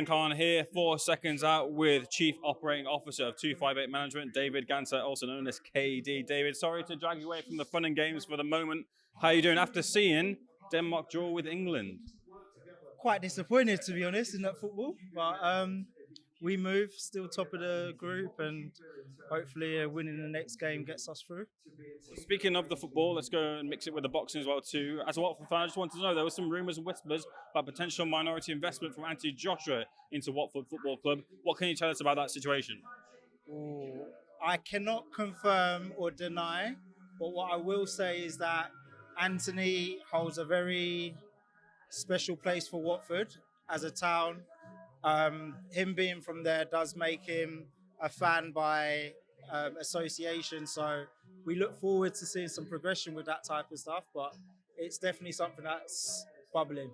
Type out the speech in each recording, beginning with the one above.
Shannon Khan here for Seconds Out with Chief Operating Officer of 258 Management, David Ghansa, also known as KD. David, sorry to drag you away from the fun and games for the moment. How are you doing after seeing Denmark draw with England? Quite disappointed, to be honest, in that football. But we move, still top of the group, and hopefully winning the next game gets us through. Speaking of the football, let's go and mix it with the boxing as well too. As a Watford fan, I just wanted to know, there were some rumours and whispers about potential minority investment from Anthony Joshua into Watford Football Club. What can you tell us about that situation? Ooh, I cannot confirm or deny, but what I will say is that Anthony holds a very special place for Watford as a town. Him being from there does make him a fan by association. So we look forward to seeing some progression with that type of stuff, but it's definitely something that's bubbling.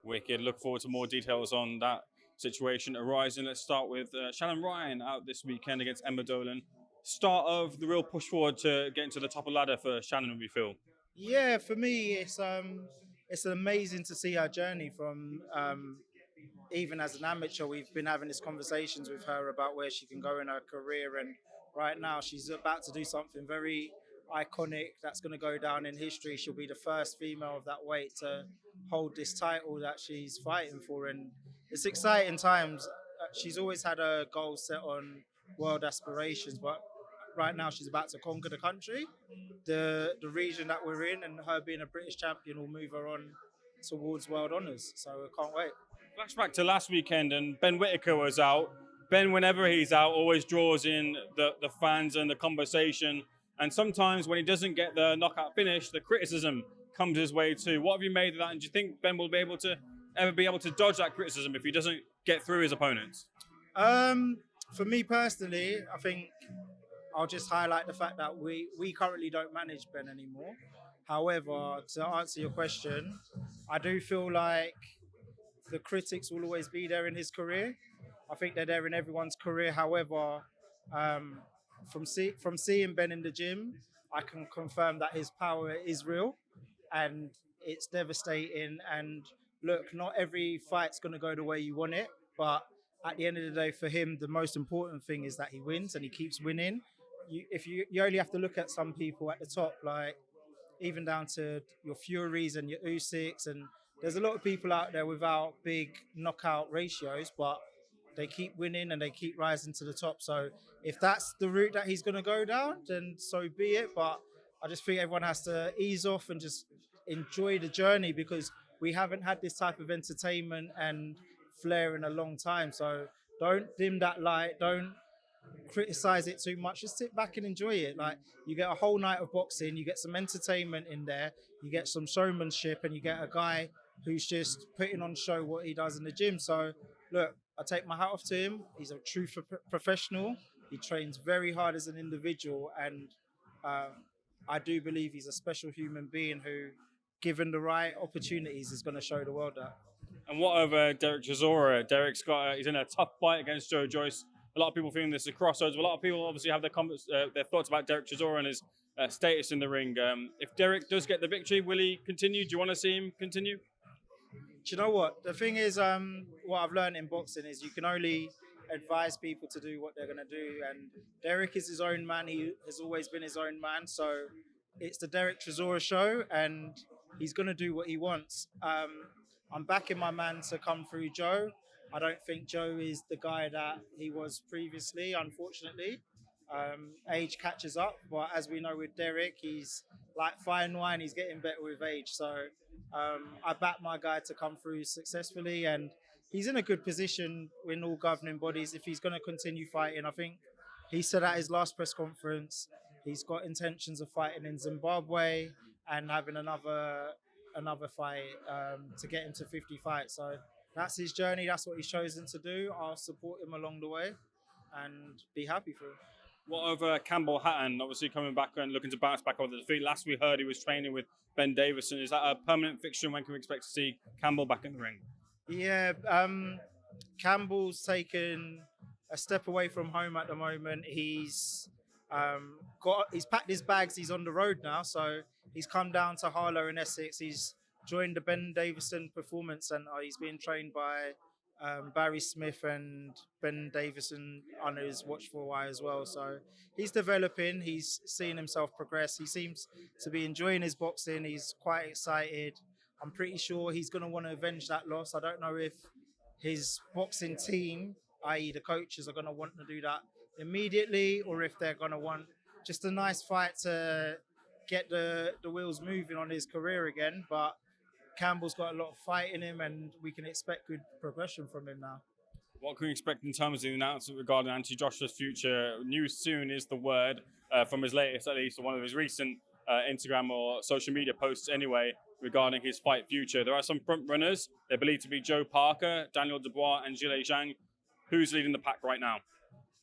Wicked. Look forward to more details on that situation arising. Let's start with Shannon Ryan out this weekend against Emma Dolan. Start of the real push forward to getting to the top of the ladder for Shannon, we feel. Yeah, for me, it's amazing to see her journey from even as an amateur. We've been having these conversations with her about where she can go in her career, and right now she's about to do something very iconic that's going to go down in history. She'll be the first female of that weight to hold this title that she's fighting for, and it's exciting times. She's always had a goal set on world aspirations, but right now she's about to conquer the country, the region that we're in, and her being a British champion will move her on towards world honours. So I can't wait. Flashback to last weekend, and Ben Whittaker was out. Ben, whenever he's out, always draws in the fans and the conversation. And sometimes when he doesn't get the knockout finish, the criticism comes his way too. What have you made of that? And do you think Ben will be able to dodge that criticism if he doesn't get through his opponents? For me personally, I think I'll just highlight the fact that we currently don't manage Ben anymore. However, to answer your question, I do feel like the critics will always be there in his career. I think they're there in everyone's career. However, from seeing Ben in the gym, I can confirm that his power is real and it's devastating. And look, not every fight's going to go the way you want it, but at the end of the day, for him, the most important thing is that he wins and he keeps winning. You only have to look at some people at the top, like even down to your Furies and your Usyks, and there's a lot of people out there without big knockout ratios, but they keep winning and they keep rising to the top. So if that's the route that he's going to go down, then so be it. But I just think everyone has to ease off and just enjoy the journey, because we haven't had this type of entertainment and flair in a long time. So don't dim that light. Don't criticize it too much. Just sit back and enjoy it. Like, you get a whole night of boxing, you get some entertainment in there, you get some showmanship, and you get a guy who's just putting on show what he does in the gym. So look, I take my hat off to him. He's a true professional. He trains very hard as an individual, and I do believe he's a special human being who, given the right opportunities, is going to show the world that. And what of Derek Chisora? He's in a tough fight against Joyce. A lot of people feeling this is a crossroads. A lot of people obviously have their thoughts about Derek Chisora and his status in the ring. If Derek does get the victory, will he continue? Do you want to see him continue? Do you know what? The thing is, what I've learned in boxing is you can only advise people to do what they're going to do. And Derek is his own man. He has always been his own man. So it's the Derek Chisora show, and he's going to do what he wants. I'm backing my man to come through Joe. I don't think Joe is the guy that he was previously, unfortunately. Age catches up, but as we know with Derek, he's like fine wine, he's getting better with age. So I back my guy to come through successfully, and he's in a good position in all governing bodies if he's going to continue fighting. I think he said at his last press conference he's got intentions of fighting in Zimbabwe and having another fight to get him to 50 fights. So that's his journey. That's what he's chosen to do. I'll support him along the way and be happy for him. What of Campbell Hatton, obviously coming back and looking to bounce back over the defeat? Last we heard he was training with Ben Davison. Is that a permanent fixture? When can we expect to see Campbell back in the ring? Yeah, Campbell's taken a step away from home at the moment. He's packed his bags. He's on the road now, so he's come down to Harlow in Essex. He's joined the Ben Davison Performance Centre. He's being trained by Barry Smith and Ben Davison under his watchful eye as well. So he's developing. He's seeing himself progress. He seems to be enjoying his boxing. He's quite excited. I'm pretty sure he's going to want to avenge that loss. I don't know if his boxing team, i.e., the coaches, are going to want to do that immediately, or if they're going to want just a nice fight to get the wheels moving on his career again. But Campbell's got a lot of fight in him, and we can expect good progression from him now. What can we expect in terms of the announcement regarding Anthony Joshua's future? News soon is the word from his latest, at least, or one of his recent Instagram or social media posts anyway, regarding his fight future. There are some front runners. They're believed to be Joe Parker, Daniel Dubois, and Zhilei Zhang. Who's leading the pack right now?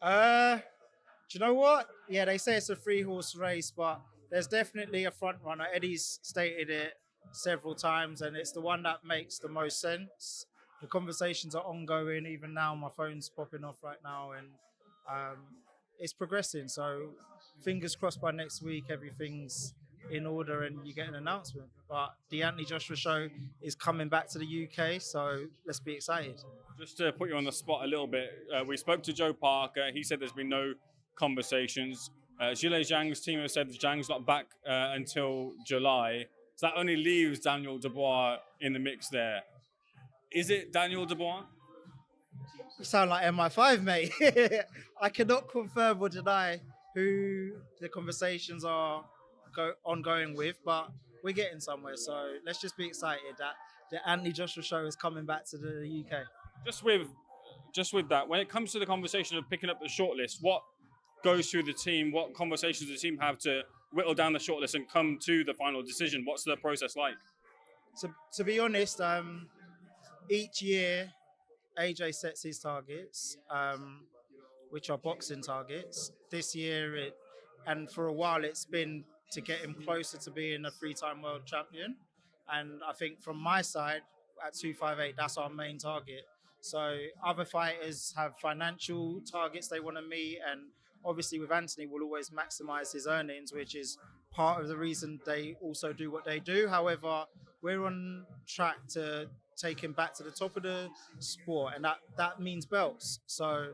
Do you know what? Yeah, they say it's a 3-horse race, but there's definitely a front runner. Eddie's stated it several times, and it's the one that makes the most sense. The conversations are ongoing. Even now, my phone's popping off right now, and it's progressing. So fingers crossed by next week, everything's in order and you get an announcement. But the Anthony Joshua show is coming back to the UK, so let's be excited. Just to put you on the spot a little bit, we spoke to Joe Parker. He said there's been no conversations. Zhilei Zhang's team has said Zhang's not back until July. So that only leaves Daniel Dubois in the mix there. Is it Daniel Dubois? You sound like MI5, mate. I cannot confirm or deny who the conversations are ongoing with, but we're getting somewhere. So let's just be excited that the Anthony Joshua show is coming back to the UK. Just with that, when it comes to the conversation of picking up the shortlist, what goes through the team? What conversations does the team have to whittle down the shortlist and come to the final decision? What's the process like? To be honest, each year AJ sets his targets, which are boxing targets. This year, and for a while, it's been to get him closer to being a 3-time world champion. And I think from my side, at 258, that's our main target. So other fighters have financial targets they want to meet, and obviously with Anthony, we'll always maximize his earnings, which is part of the reason they also do what they do. However, we're on track to take him back to the top of the sport, and that means belts. So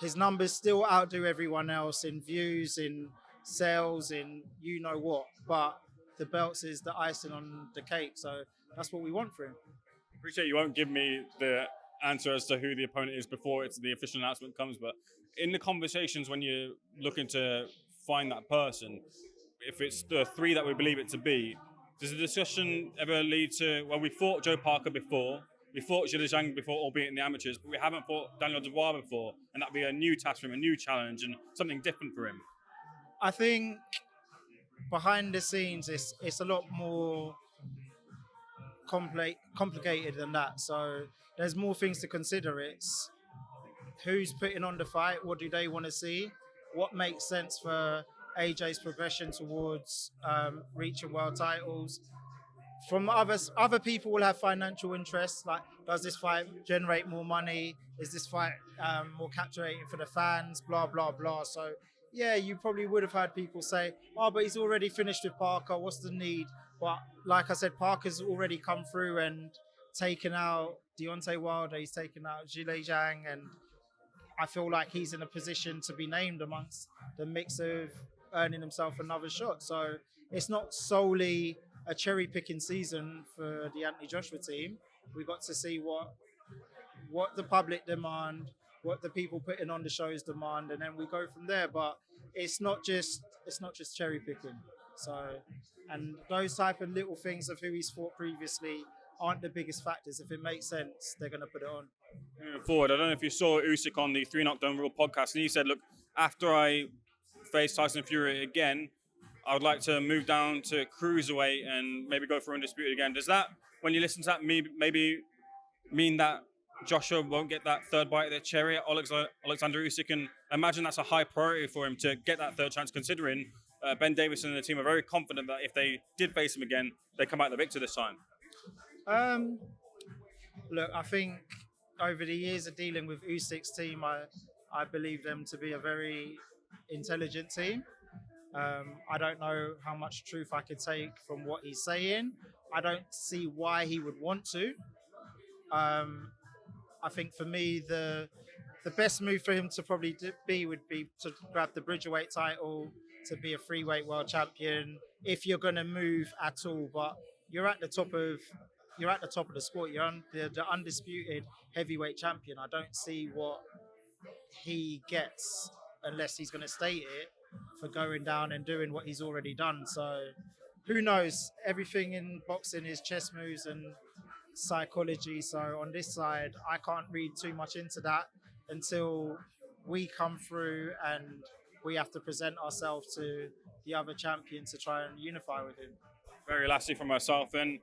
his numbers still outdo everyone else in views, in sales, in you know what, but the belts is the icing on the cake. So that's what we want for him. Appreciate you won't give me the answer as to who the opponent is before the official announcement comes, but in the conversations when you're looking to find that person, if it's the 3 that we believe it to be, does the discussion ever lead to, well, we fought Joe Parker before, we fought Zhilei Zhang before, albeit in the amateurs, but we haven't fought Daniel Dubois before, and that'd be a new task for him, a new challenge, and something different for him? I think behind the scenes, it's a lot more complicated than that. So there's more things to consider. It's who's putting on the fight, what do they want to see, what makes sense for AJ's progression towards reaching world titles. From other people will have financial interests, like does this fight generate more money? Is this fight more captivating for the fans? Blah, blah, blah. So yeah, you probably would have had people say, oh, but he's already finished with Parker, what's the need? But like I said, Parker's already come through and taken out Deontay Wilder, he's taken out Zhilei Zhang, and I feel like he's in a position to be named amongst the mix of earning himself another shot. So it's not solely a cherry-picking season for the Anthony Joshua team. We got to see what the public demand, what the people putting on the shows demand, and then we go from there. But it's not just cherry-picking. So, and those type of little things of who he's fought previously aren't the biggest factors. If it makes sense, they're going to put it on. Moving forward, I don't know if you saw Usyk on the 3 Knockdown Rule podcast, and he said, look, after I face Tyson Fury again, I would like to move down to cruiserweight and maybe go for undisputed again. Does that, when you listen to that, maybe mean that Joshua won't get that third bite of the cherry at Alexander Usyk? And imagine that's a high priority for him to get that third chance, considering Ben Davison and the team are very confident that if they did face him again, they come out the victor this time. Look, I think over the years of dealing with Usyk's team, I believe them to be a very intelligent team. I don't know how much truth I could take from what he's saying. I don't see why he would want to. I think for me, the best move for him to probably would be to grab the Bridgerweight title, to be a freeweight world champion, if you're going to move at all. But you're at the top of the sport. You're the undisputed heavyweight champion. I don't see what he gets unless he's going to state it for going down and doing what he's already done. So who knows? Everything in boxing is chess moves and psychology. So on this side, I can't read too much into that until we come through and we have to present ourselves to the other champion to try and unify with him. Very lastly from myself then,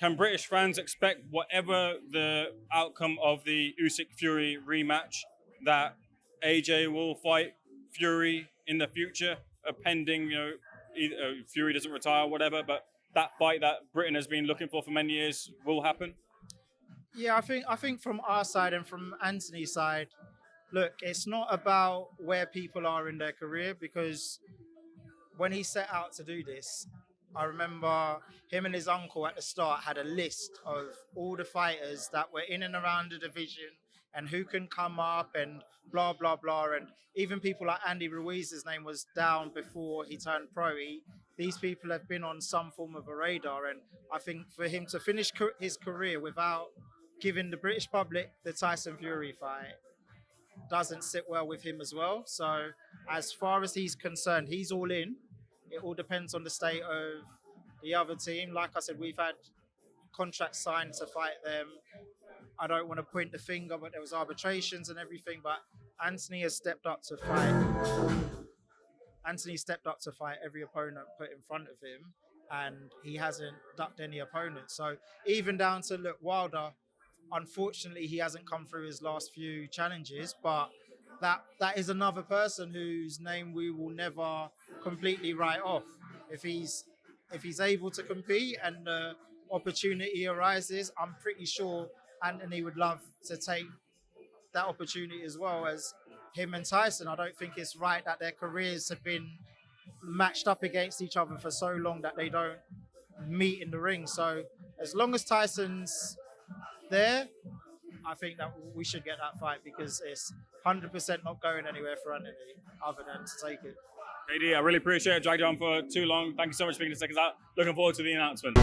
can British fans expect whatever the outcome of the Usyk-Fury rematch, that AJ will fight Fury in the future, pending, Fury doesn't retire or whatever, but that fight that Britain has been looking for many years will happen? Yeah, I think from our side and from Anthony's side, look, it's not about where people are in their career, because when he set out to do this, I remember him and his uncle at the start had a list of all the fighters that were in and around the division and who can come up and blah, blah, blah. And even people like Andy Ruiz's name was down before he turned pro. These people have been on some form of a radar. And I think for him to finish his career without giving the British public the Tyson Fury fight doesn't sit well with him as well. So as far as he's concerned, he's all in. It all depends on the state of the other team. Like I said, we've had contracts signed to fight them. I don't want to point the finger, but there was arbitrations and everything. But Anthony has stepped up to fight. Anthony stepped up to fight every opponent put in front of him, and he hasn't ducked any opponents. So even down to, look, Wilder, unfortunately, he hasn't come through his last few challenges, but that is another person whose name we will never completely write off. If he's able to compete and the opportunity arises, I'm pretty sure Anthony would love to take that opportunity as well as him and Tyson. I don't think it's right that their careers have been matched up against each other for so long that they don't meet in the ring. So as long as Tyson's there, I think that we should get that fight, because it's 100% not going anywhere for Anthony other than to take it. KD, I really appreciate it. Dragged you on for too long. Thank you so much for speaking to Seconds Out. Looking forward to the announcement.